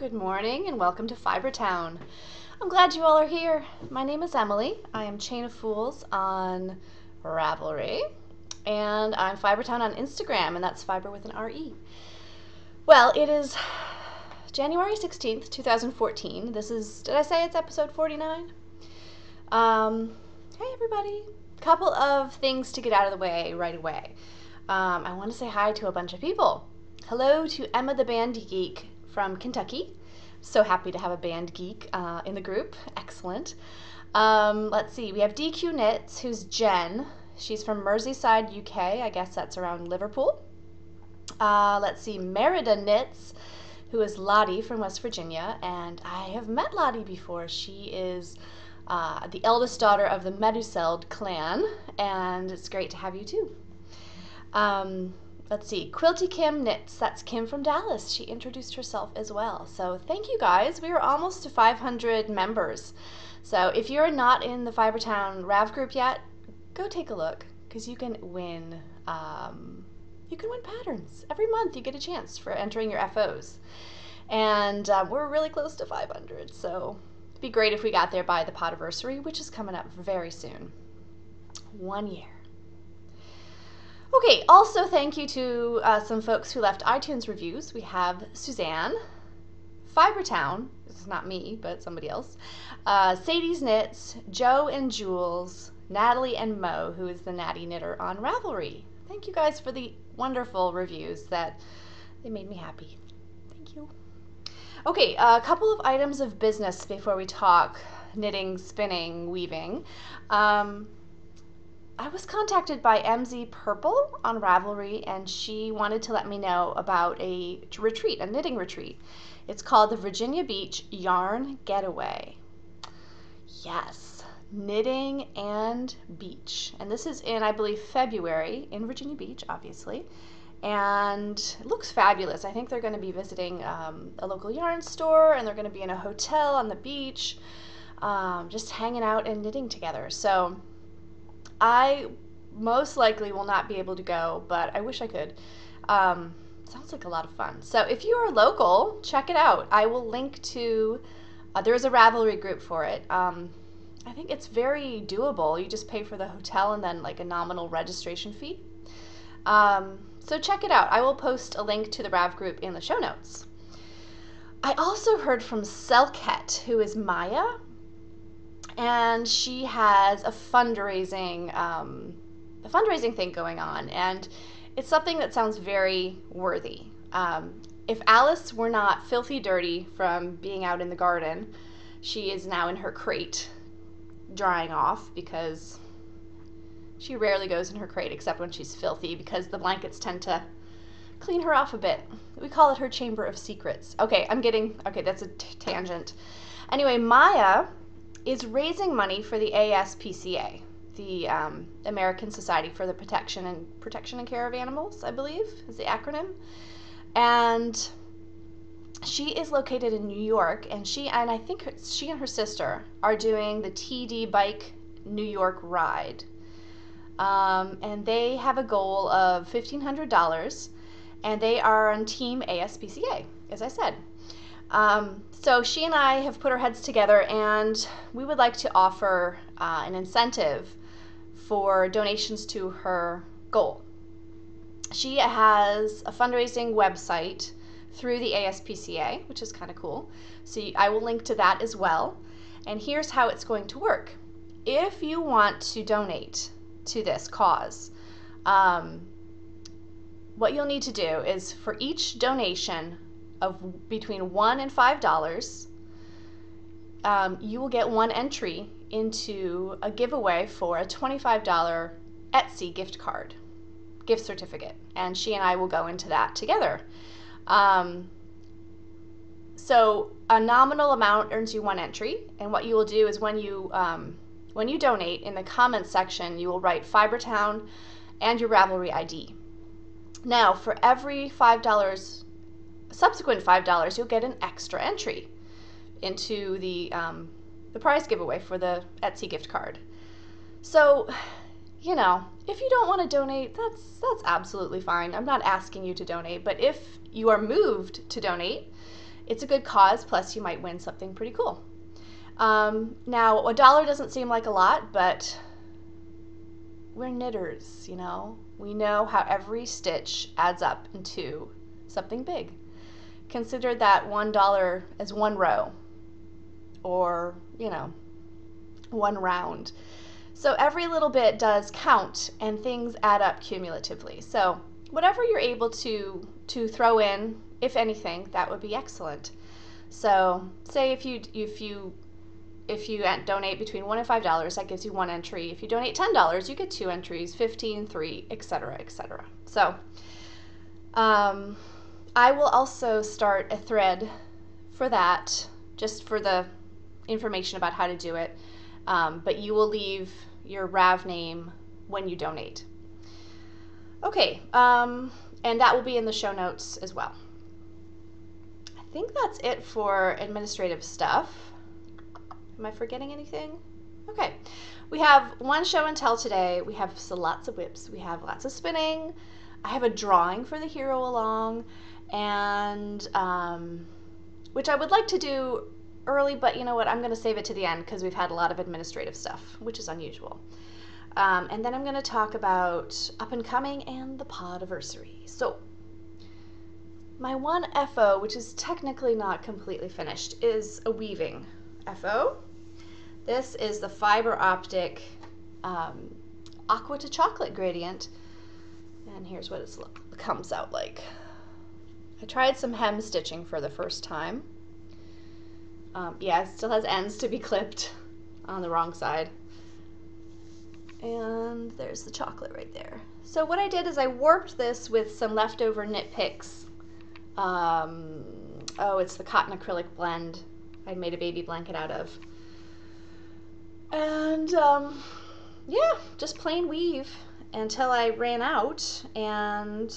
Good morning and welcome to Fibertown. I'm glad you all are here. My name is Emily. I am Chain of Fools on Ravelry, and I'm Fibertown on Instagram, and that's fiber with an R-E. Well, it is January 16th, 2014. This is, did I say it's episode 49? Hey everybody. Couple of things to get out of the way right away. I want to say hi to a bunch of people. Hello to Emma the Band Geek from Kentucky. So happy to have a band geek in the group. Excellent. Let's see. We have DQ Knits, who's Jen. She's from Merseyside, UK. I guess that's around Liverpool. Let's see. Merida Knits, who is Lottie from West Virginia. And I have met Lottie before. She is the eldest daughter of the Meduseld clan. And it's great to have you too. Let's see, Quilty Kim Knits, that's Kim from Dallas. She introduced herself as well. So thank you guys. We are almost to 500 members. So if you're not in the Fibertown Rav group yet, go take a look because you can win patterns. Every month you get a chance for entering your FOs. And we're really close to 500. So it'd be great if we got there by the Podiversary, which is coming up very soon. 1 year. Okay, also thank you to some folks who left iTunes reviews. We have Suzanne, Fibertown, this is not me, but somebody else, Sadie's Knits, Joe and Jules, Natalie and Mo, who is the Natty Knitter on Ravelry. Thank you guys for the wonderful reviews. They made me happy. Thank you. Okay, a couple of items of business before we talk knitting, spinning, weaving. I was contacted by MZ Purple on Ravelry, and she wanted to let me know about a retreat, a knitting retreat. It's called the Virginia Beach Yarn Getaway. Yes, knitting and beach. And this is in, I believe, February in Virginia Beach, obviously. And it looks fabulous. I think they're going to be visiting a local yarn store, and they're going to be in a hotel on the beach, just hanging out and knitting together. So I most likely will not be able to go, but I wish I could. Sounds like a lot of fun. So if you are local, check it out. I will link to, there's a Ravelry group for it. I think it's very doable. You just pay for the hotel and then like a nominal registration fee. So check it out. I will post a link to the Rav group in the show notes. I also heard from Selket, who is Maya, and she has a fundraising thing going on, and it's something that sounds very worthy. If Alice were not filthy dirty from being out in the garden, she is now in her crate drying off because she rarely goes in her crate except when she's filthy because the blankets tend to clean her off a bit. We call it her chamber of secrets. Okay, that's a tangent. Anyway, Maya is raising money for the ASPCA, the American Society for the Protection and Care of Animals, I believe is the acronym. And she is located in New York, and I think she and her sister are doing the TD Bike New York ride. And they have a goal of $1,500, and they are on Team ASPCA, as I said. So she and I have put our heads together, and we would like to offer an incentive for donations to her goal. She has a fundraising website through the ASPCA, which is kind of cool. So I will link to that as well. And here's how it's going to work. If you want to donate to this cause, what you'll need to do is for each donation of between $1 and $5, you will get one entry into a giveaway for a $25 Etsy gift certificate, and she and I will go into that together. So a nominal amount earns you one entry, and what you will do is when you donate, in the comments section, you will write Fibertown and your Ravelry ID. Now, for every subsequent $5, you'll get an extra entry into the prize giveaway for the Etsy gift card. So, you know, if you don't want to donate, that's absolutely fine. I'm not asking you to donate, but if you are moved to donate, It's a good cause, plus you might win something pretty cool. Now, $1 doesn't seem like a lot, but we're knitters, you know? We know how every stitch adds up into something big. Consider that $1 as one row, or, you know, one round. So every little bit does count, and things add up cumulatively. So whatever you're able to throw in, if anything, that would be excellent. So say if you donate between $1 and $5, that gives you one entry. If you donate $10, you get two entries, 15, 3, etc., etc. So I will also start a thread for that, just for the information about how to do it. But you will leave your RAV name when you donate. Okay, and that will be in the show notes as well. I think that's it for administrative stuff. Am I forgetting anything? Okay, we have one show and tell today. We have lots of whips. We have lots of spinning. I have a drawing for the hero along, and which I would like to do early, but you know what? I'm going to save it to the end because we've had a lot of administrative stuff, which is unusual. And then I'm going to talk about up and coming and the podiversary. So my one FO, which is technically not completely finished, is a weaving FO. This is the fiber optic aqua to chocolate gradient, and here's what it comes out like. I tried some hem stitching for the first time. Yeah, it still has ends to be clipped on the wrong side. And there's the chocolate right there. So what I did is I warped this with some leftover knit picks. Oh, it's the cotton acrylic blend I made a baby blanket out of. And yeah, just plain weave until I ran out. And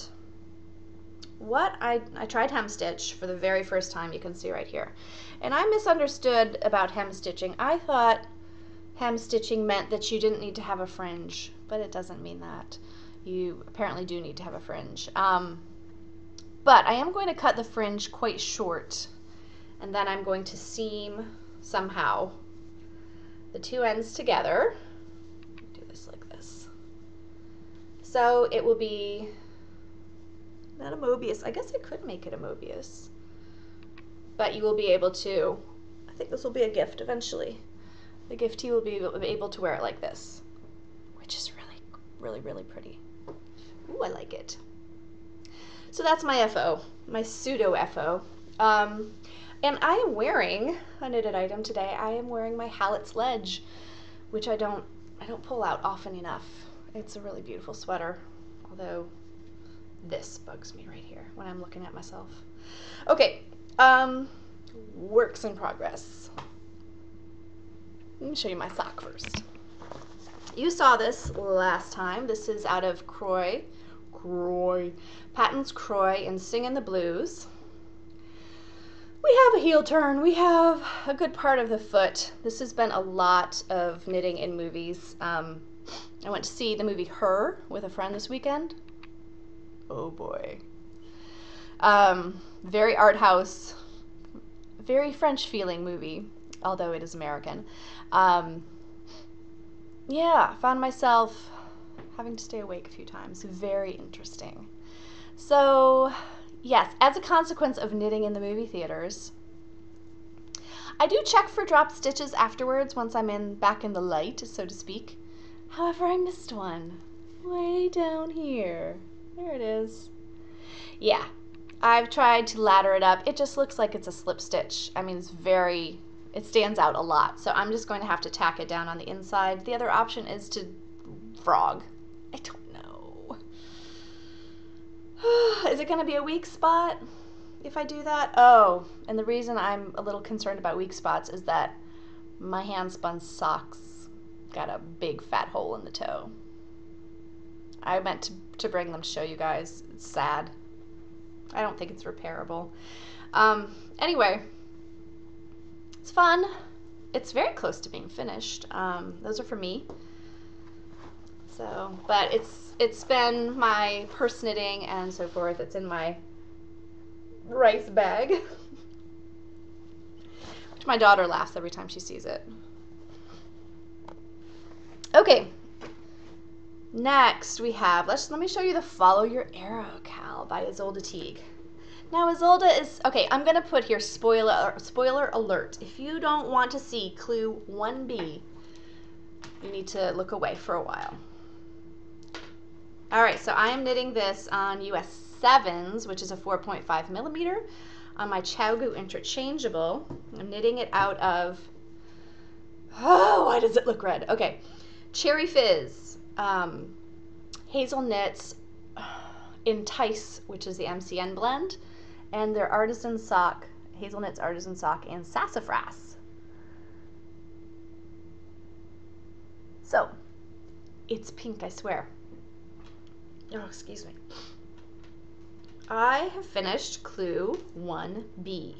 I tried hem stitch for the very first time, you can see right here. And I misunderstood about hem stitching. I thought hem stitching meant that you didn't need to have a fringe, but it doesn't mean that. You apparently do need to have a fringe. But I am going to cut the fringe quite short, and then I'm going to seam somehow the two ends together. Do this like this. So it will be not a Mobius. I guess I could make it a Mobius. But you will be able to, I think this will be a gift eventually. The giftee will be able to wear it like this, which is really, really, really pretty. Ooh, I like it. So that's my FO, my pseudo FO. And I am wearing a knitted item today. I am wearing my Hallett Sledge, which I don't pull out often enough. It's a really beautiful sweater, although this bugs me right here when I'm looking at myself. Okay, works in progress. Let me show you my sock first. You saw this last time. This is out of Patton's Croy and Singin' the Blues. We have a heel turn. We have a good part of the foot. This has been a lot of knitting in movies. I went to see the movie Her with a friend this weekend. Oh boy. Very art house, very French feeling movie, although it is American. Yeah, found myself having to stay awake a few times. Very interesting. So yes, as a consequence of knitting in the movie theaters, I do check for drop stitches afterwards once I'm back in the light, so to speak. However, I missed one way down here. There it is. Yeah, I've tried to ladder it up. It just looks like it's a slip stitch. I mean, it stands out a lot. So I'm just going to have to tack it down on the inside. The other option is to frog. I don't know. Is it going to be a weak spot if I do that? Oh, and the reason I'm a little concerned about weak spots is that my hand spun socks got a big fat hole in the toe. I meant to bring them to show you guys. It's sad. I don't think it's repairable. Anyway, it's fun. It's very close to being finished. Those are for me. So, but it's been my purse knitting and so forth. It's in my rice bag. My daughter laughs every time she sees it. Okay. Next we have, let me show you the Follow Your Arrow Cal by Isolde Teague. Now Isolde is, okay, I'm going to put here spoiler alert. If you don't want to see clue 1B, you need to look away for a while. All right, so I am knitting this on US 7s, which is a 4.5 millimeter, on my ChowGoo interchangeable. I'm knitting it out of, oh, why does it look red? Okay, Cherry Fizz, Hazel Knits, Entice, which is the MCN blend, and their Artisan Sock, Hazelnut's Artisan Sock, and Sassafras. So, it's pink, I swear. Oh, excuse me. I have finished clue 1B.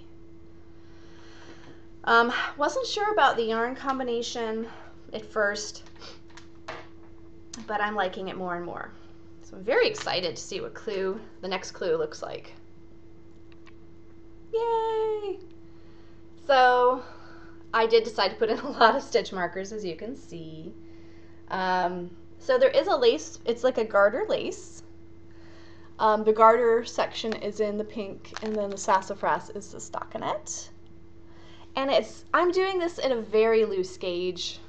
Wasn't sure about the yarn combination at first, but I'm liking it more and more. So I'm very excited to see what the next clue looks like. Yay! So I did decide to put in a lot of stitch markers, as you can see. So there is a lace, it's like a garter lace. The garter section is in the pink, and then the sassafras is the stockinette. And I'm doing this in a very loose gauge.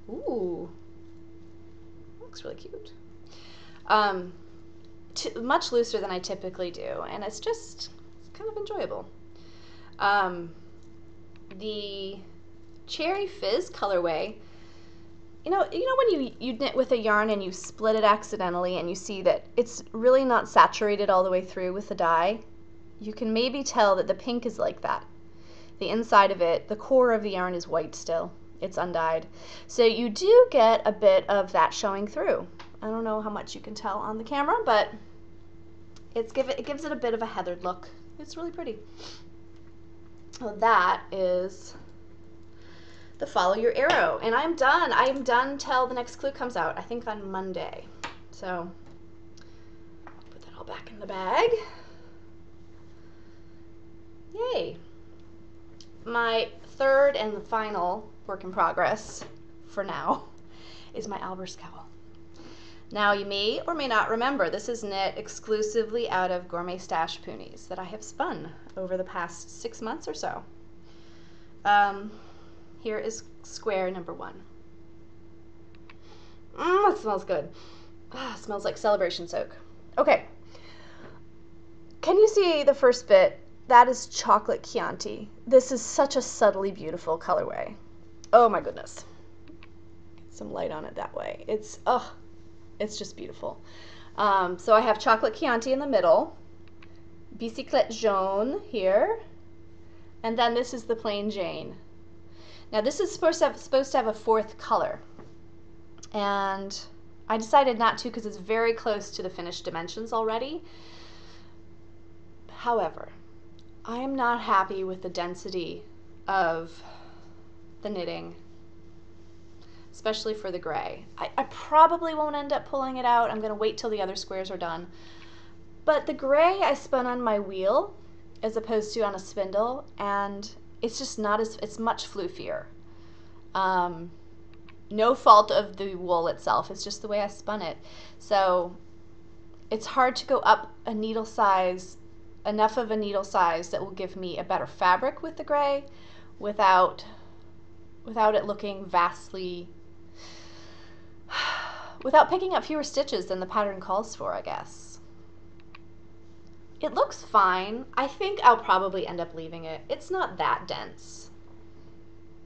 Ooh, looks really cute. Much looser than I typically do, and it's kind of enjoyable. The Cherry Fizz colorway, you know when you knit with a yarn and you split it accidentally and you see that it's really not saturated all the way through with the dye? You can maybe tell that the pink is like that. The inside of it, the core of the yarn is white still. It's undyed. So you do get a bit of that showing through. I don't know how much you can tell on the camera, but it gives it a bit of a heathered look. It's really pretty. Well, that is the Follow Your Arrow, and I'm done. I'm done till the next clue comes out, I think on Monday. So put that all back in the bag. Yay. My third and final work in progress for now is my Albers cowl. Now you may or may not remember, this is knit exclusively out of Gourmet Stash Poonies that I have spun over the past 6 months or so. Here is square number 1. It smells good. It smells like celebration soak. Okay. Can you see the first bit? That is chocolate Chianti. This is such a subtly beautiful colorway. Oh my goodness. Get some light on it that way. It's just beautiful. So I have chocolate Chianti in the middle, bicyclette jaune here, and then this is the plain Jane. Now this is supposed to have a 4th color, and I decided not to because it's very close to the finished dimensions already. However, I am not happy with the density of the knitting, especially for the gray. I probably won't end up pulling it out. I'm going to wait till the other squares are done. But the gray I spun on my wheel as opposed to on a spindle, and it's just not it's much floofier. No fault of the wool itself, it's just the way I spun it. So it's hard to go up a needle size, enough of a needle size that will give me a better fabric with the gray without it looking vastly, without picking up fewer stitches than the pattern calls for, I guess. It looks fine. I think I'll probably end up leaving it. It's not that dense.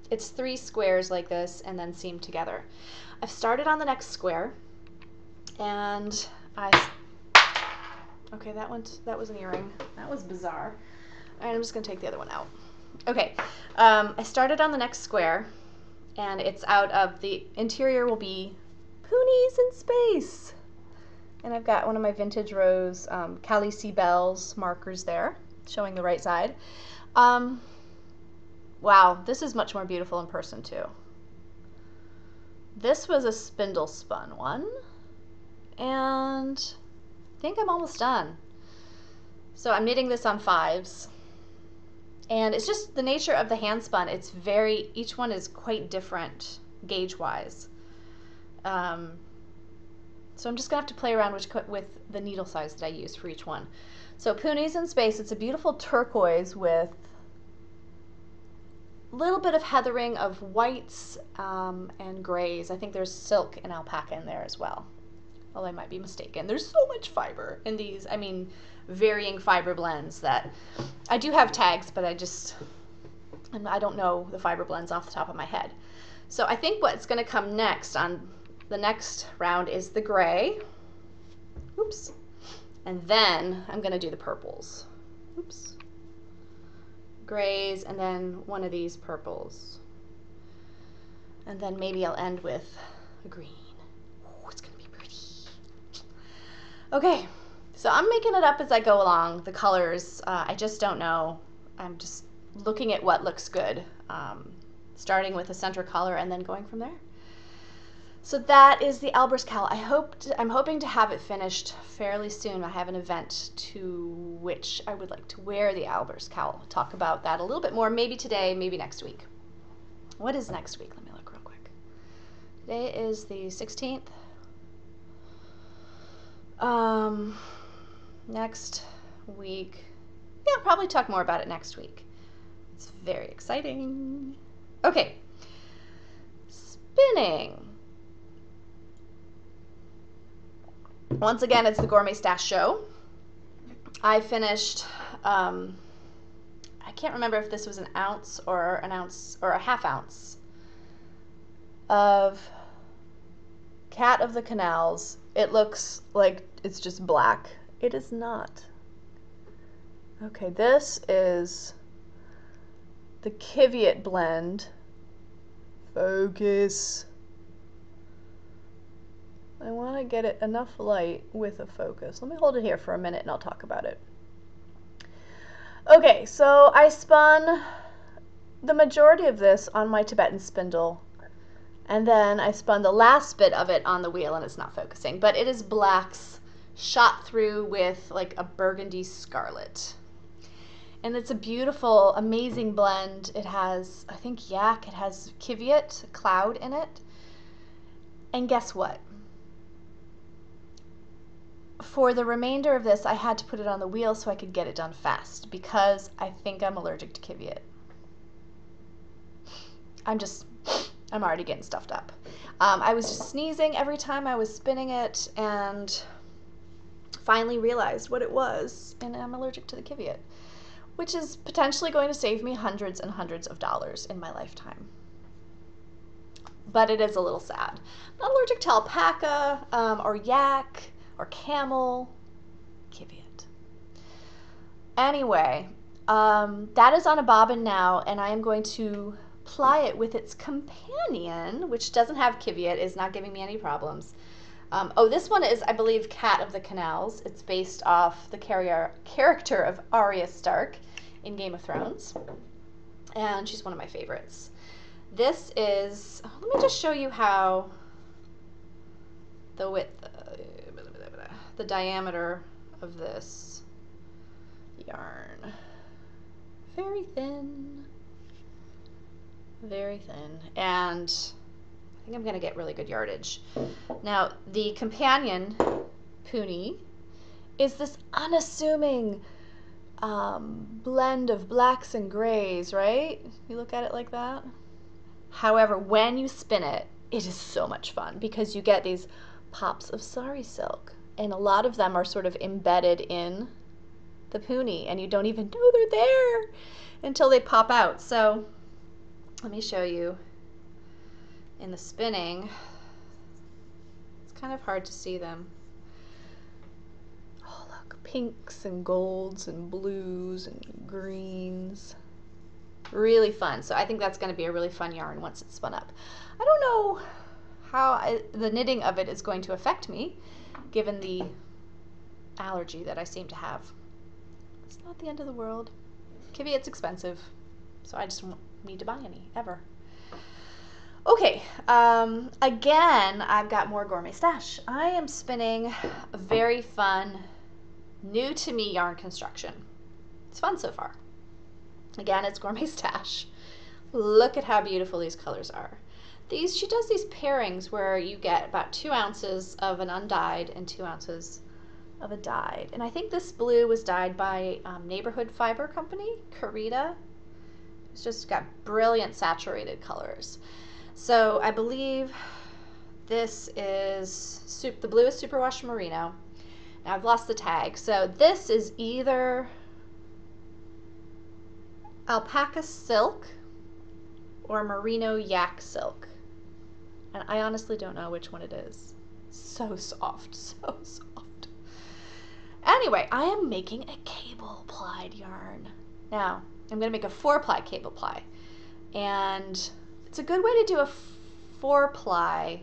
It's 3 squares like this and then seamed together. I've started on the next square, and okay, that was an earring. That was bizarre. All right, I'm just gonna take the other one out. Okay, I started on the next square, and it's out of the interior will be Poonies in Space. And I've got one of my Vintage Rose Callie C. Bell's markers there, showing the right side. Wow, this is much more beautiful in person too. This was a spindle spun one, and I think I'm almost done. So I'm knitting this on 5s. And it's just the nature of the hand spun. Each one is quite different gauge wise. So I'm just gonna have to play around with the needle size that I use for each one. So Puni's in Space, it's a beautiful turquoise with a little bit of heathering of whites and grays. I think there's silk and alpaca in there as well. Well, I might be mistaken. There's so much fiber in these, varying fiber blends that I do have tags, but I don't know the fiber blends off the top of my head. So I think what's going to come next on the next round is the gray. Oops. And then I'm going to do the purples. Oops. Grays, and then one of these purples. And then maybe I'll end with a green. Oh, it's going to be pretty. Okay, so I'm making it up as I go along, the colors. I just don't know. I'm just looking at what looks good, starting with a center color and then going from there. So that is the Albers cowl. I'm hoping to have it finished fairly soon. I have an event to which I would like to wear the Albers cowl. I'll talk about that a little bit more, maybe today, maybe next week. What is next week? Let me look real quick. Today is the 16th. Next week, yeah, I'll probably talk more about it next week. It's very exciting. Okay, spinning. Once again, it's the Gourmet Stash Show. I finished, I can't remember if this was an ounce or a half ounce of Cat of the Canals. It looks like it's just black. It is not. Okay, this is the Kiviot blend. Focus. I want to get it enough light with a focus. Let me hold it here for a minute and I'll talk about it. Okay, so I spun the majority of this on my Tibetan spindle, and then I spun the last bit of it on the wheel, and it's not focusing, but it is blacks shot through with like a burgundy scarlet. And it's a beautiful, amazing blend. It has, I think, yak, it has Kiviot, cloud in it. And guess what? For the remainder of this, I had to put it on the wheel so I could get it done fast because I think I'm allergic to Kiviot. I'm already getting stuffed up. I was just sneezing every time I was spinning it and finally realized what it was, and I'm allergic to the Kiviot, which is potentially going to save me hundreds and hundreds of dollars in my lifetime. But it is a little sad. I'm not allergic to alpaca or yak or camel, Kiviot. Anyway, that is on a bobbin now, and I am going to ply it with its companion, which doesn't have Kiviot, is not giving me any problems. This one is, I believe, Cat of the Canals. It's based off the character of Arya Stark in Game of Thrones, and she's one of my favorites. This is, let me just show you how the width, the diameter of this yarn. Very thin, and I think I'm going to get really good yardage. Now, the companion, Puni, is this unassuming blend of blacks and grays, right? You look at it like that. However, when you spin it, it is so much fun because you get these pops of sari silk, and a lot of them are sort of embedded in the Puni, and you don't even know they're there until they pop out. So let me show you in the spinning. It's kind of hard to see them. Oh, look, pinks and golds and blues and greens. Really fun. So I think that's going to be a really fun yarn once it's spun up. I don't know how the knitting of it is going to affect me, given the allergy that I seem to have. It's not the end of the world. Kiviot's expensive, so I just don't need to buy any, ever. Okay, again, I've got more Gourmet Stash. I am spinning a very fun, new to me yarn construction. It's fun so far. Again, it's Gourmet Stash. Look at how beautiful these colors are. She does these pairings where you get about 2 ounces of an undyed and 2 ounces of a dyed. And I think this blue was dyed by Neighborhood Fiber Company, Carita. It's just got brilliant saturated colors. So I believe this is, the blue is Superwash Merino. Now I've lost the tag. So this is either Alpaca Silk or Merino Yak Silk. And I honestly don't know which one it is. So soft, so soft. Anyway, I am making a cable plied yarn. Now, I'm going to make a 4-ply cable ply. And it's a good way to do a 4-ply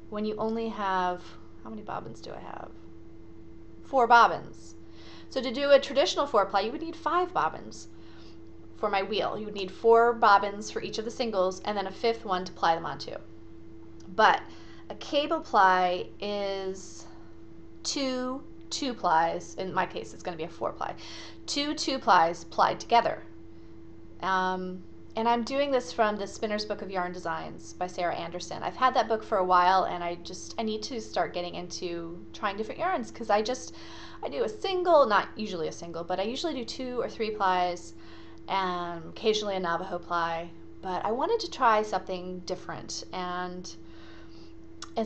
when you only have, how many bobbins do I have? 4 bobbins. So to do a traditional 4-ply, you would need 5 bobbins for my wheel. You would need 4 bobbins for each of the singles and then a 5th one to ply them onto. But a cable ply is 2 2-plies. In my case, it's going to be a 4-ply. 2 2-plies plied together. And I'm doing this from the Spinner's Book of Yarn Designs by Sarah Anderson. I've had that book for a while, and I need to start getting into trying different yarns, because I do a single, not usually a single, but I usually do 2 or 3 plies and occasionally a Navajo ply. But I wanted to try something different, and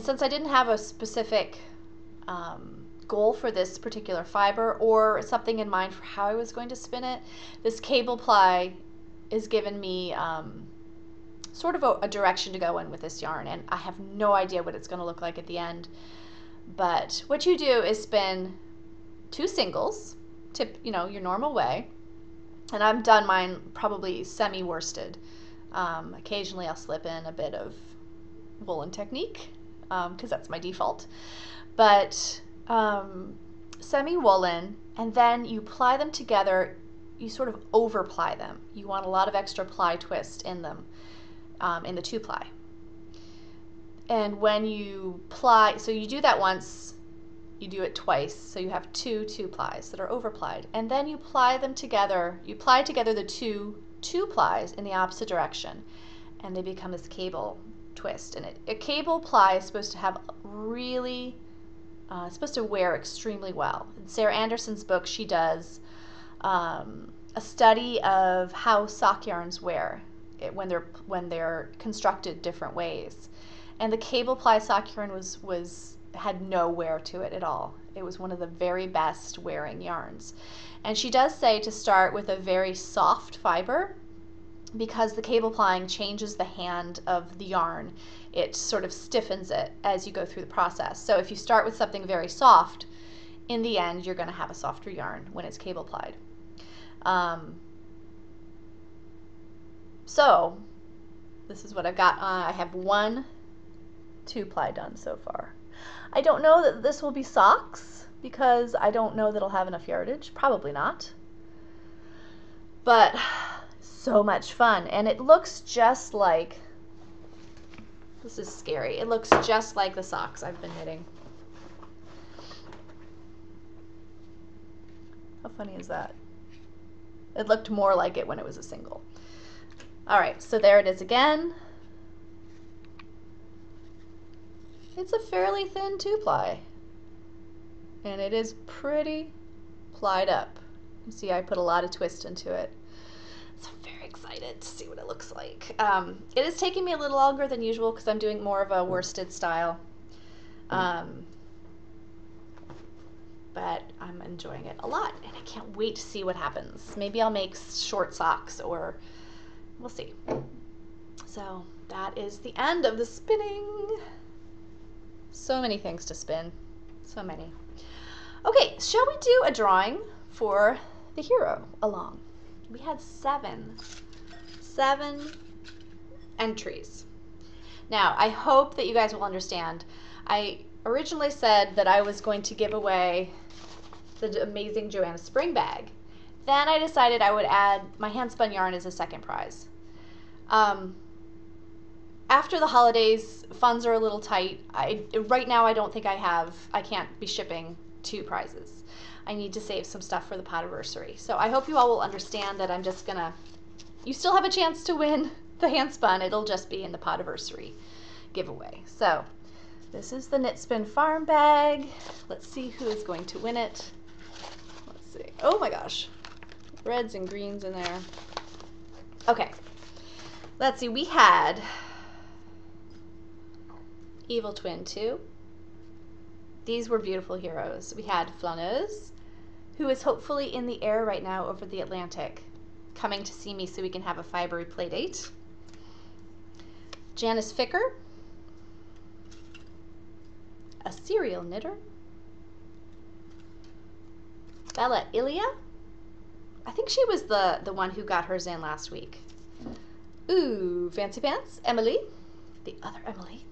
since I didn't have a specific goal for this particular fiber or something in mind for how I was going to spin it, this cable ply is given me sort of a direction to go in with this yarn, and I have no idea what it's going to look like at the end. But what you do is spin 2 singles, your normal way, and I've done mine probably semi-worsted. Occasionally I'll slip in a bit of woolen technique because that's my default, but semi-woolen, and then you ply them together. You sort of over ply them. You want a lot of extra ply twist in them, in the 2-ply. And when you ply, so you do that once, you do it twice, so you have 2 2-plies that are over plied. And then you ply them together, you ply together the 2 2-plies in the opposite direction, and they become this cable twist. And a cable ply is supposed to have really, it's supposed to wear extremely well. In Sarah Anderson's book, she does a study of how sock yarns wear when they're constructed different ways, and the cable ply sock yarn had no wear to it at all. It was one of the very best wearing yarns, and she does say to start with a very soft fiber, because the cable plying changes the hand of the yarn. It sort of stiffens it as you go through the process. So if you start with something very soft, in the end you're going to have a softer yarn when it's cable plied. So this is what I've got. I have 1 2-ply done so far. I don't know that this will be socks, because I don't know that it'll have enough yardage. Probably not. But so much fun. And it looks just like, this is scary, it looks just like the socks I've been knitting. How funny is that? It looked more like it when it was a single. All right, so there it is again. It's a fairly thin 2-ply, and it is pretty plied up. You see, I put a lot of twist into it. So I'm very excited to see what it looks like. It is taking me a little longer than usual because I'm doing more of a worsted style. But I'm enjoying it a lot, and I can't wait to see what happens. Maybe I'll make short socks, or we'll see. So that is the end of the spinning. So many things to spin, so many. Okay, shall we do a drawing for the hero along? We had 7 entries. Now, I hope that you guys will understand. I originally said that I was going to give away the amazing Joanna Spring bag. Then I decided I would add my hand-spun yarn as a second prize. After the holidays, funds are a little tight. Right now I don't think I can't be shipping 2 prizes. I need to save some stuff for the podiversary. So I hope you all will understand that I'm just gonna, you still have a chance to win the handspun. It'll just be in the podiversary giveaway. So this is the Knit Spin Farm bag. Let's see who is going to win it. Let's see. Oh my gosh. Reds and greens in there. Okay. Let's see. We had Evil Twin 2. These were beautiful heroes. We had Flaneuse, who is hopefully in the air right now over the Atlantic, coming to see me so we can have a fibery play date. Janice Ficker, a serial knitter. Bella Ilia, I think she was the one who got hers in last week. Ooh, Fancy Pants, Emily, the other Emily,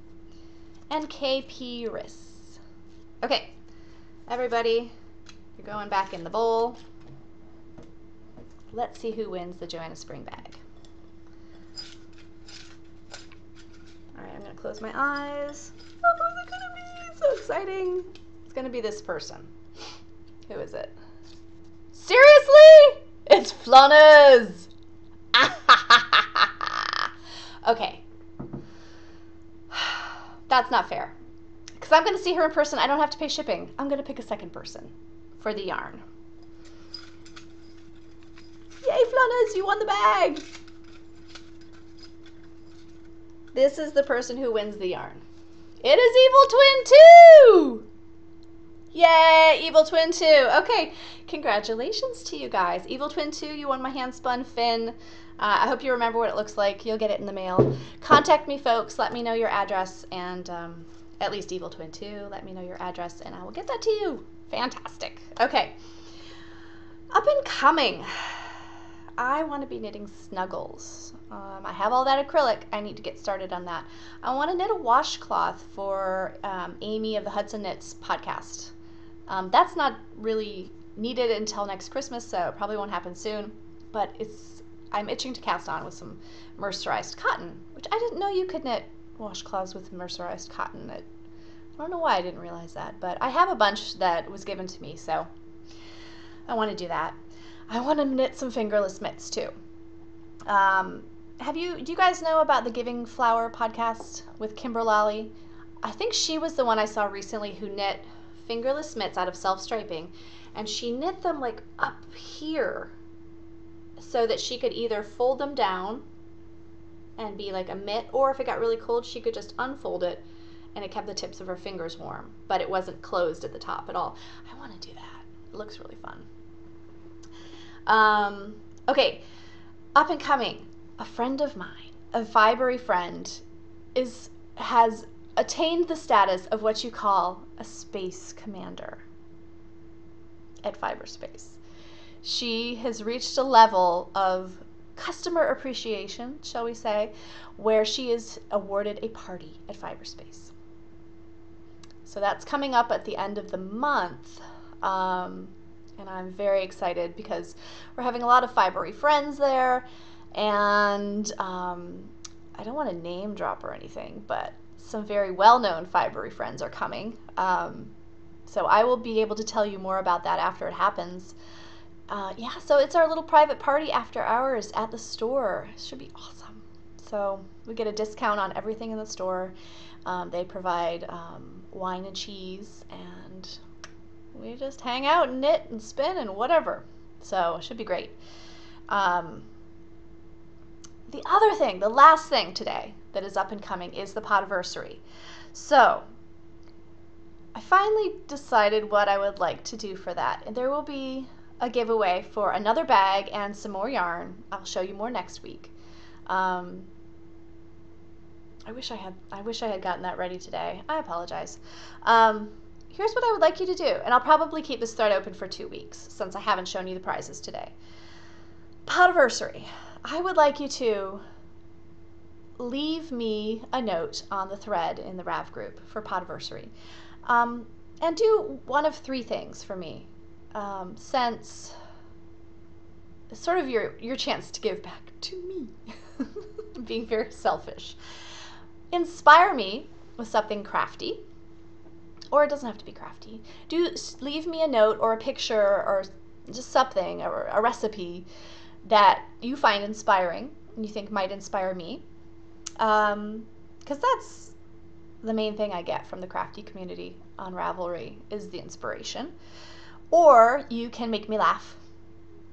and KP Riss. Okay, everybody, you're going back in the bowl. Let's see who wins the Joanna Spring bag. All right, I'm gonna close my eyes. Oh, who's it gonna be? So exciting. It's gonna be this person. Who is it? Seriously? It's Flaneuse. Okay. That's not fair. Because I'm going to see her in person. I don't have to pay shipping. I'm going to pick a second person for the yarn. Yay, Flaneuse, you won the bag. This is the person who wins the yarn. It is Evil Twin 2. Yay, Evil Twin 2. Okay, congratulations to you guys. Evil Twin 2, you won my handspun fin. I hope you remember what it looks like. You'll get it in the mail. Contact me, folks. Let me know your address, and at least Evil Twin 2, let me know your address, and I will get that to you. Fantastic. Okay. Up and coming. I want to be knitting snuggles. I have all that acrylic. I need to get started on that. I want to knit a washcloth for Amy of the Hudson Knits podcast. That's not really needed until next Christmas, so it probably won't happen soon, but I'm itching to cast on with some mercerized cotton, which I didn't know you could knit washcloths with mercerized cotton. I don't know why I didn't realize that, but I have a bunch that was given to me, so I want to do that. I want to knit some fingerless mitts too. Do you guys know about the Giving Flower podcast with Kimber Lally? I think she was the one I saw recently who knit fingerless mitts out of self-striping, and she knit them like up here so that she could either fold them down and be like a mitt, or if it got really cold, she could just unfold it and it kept the tips of her fingers warm, but it wasn't closed at the top at all. I want to do that. It looks really fun. Okay, up and coming, a friend of mine, a fibery friend, has attained the status of what you call a space commander at Fiberspace. She has reached a level of customer appreciation, shall we say, where she is awarded a party at Fiberspace. So that's coming up at the end of the month, and I'm very excited because we're having a lot of fibery friends there, and I don't want to name drop or anything, but some very well-known fibery friends are coming. So I will be able to tell you more about that after it happens. Yeah, so it's our little private party after hours at the store. It should be awesome. So we get a discount on everything in the store. They provide wine and cheese, and we just hang out and knit and spin and whatever. So it should be great. The other thing, the last thing today that is up and coming is the podiversary. So I finally decided what I would like to do for that. And there will be a giveaway for another bag and some more yarn. I'll show you more next week. I wish I had gotten that ready today. I apologize. Here's what I would like you to do, and I'll probably keep this thread open for 2 weeks since I haven't shown you the prizes today. Podiversary. I would like you to leave me a note on the thread in the RAV group for Podiversary, and do one of 3 things for me, since it's sort of your chance to give back to me. I'm being very selfish. Inspire me with something crafty. Or it doesn't have to be crafty. Leave me a note or a picture or just something, or a recipe that you find inspiring and you think might inspire me. Because that's the main thing I get from the crafty community on Ravelry is the inspiration. Or you can make me laugh.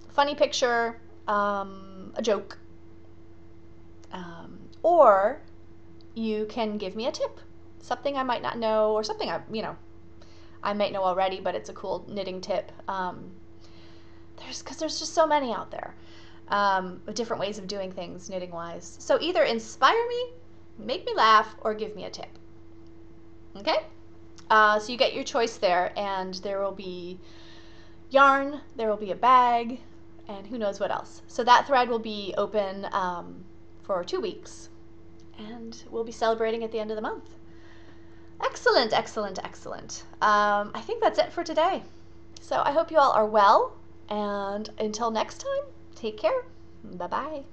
Funny picture, a joke. Or you can give me a tip. Something I might not know, or something I might know already, but it's a cool knitting tip. Because there's just so many out there, different ways of doing things knitting wise. So either inspire me, make me laugh, or give me a tip. Okay? So you get your choice there, and there will be yarn, there will be a bag, and who knows what else. So that thread will be open for 2 weeks, and we'll be celebrating at the end of the month. Excellent, excellent, excellent. I think that's it for today. So I hope you all are well, and until next time, take care. Bye-bye.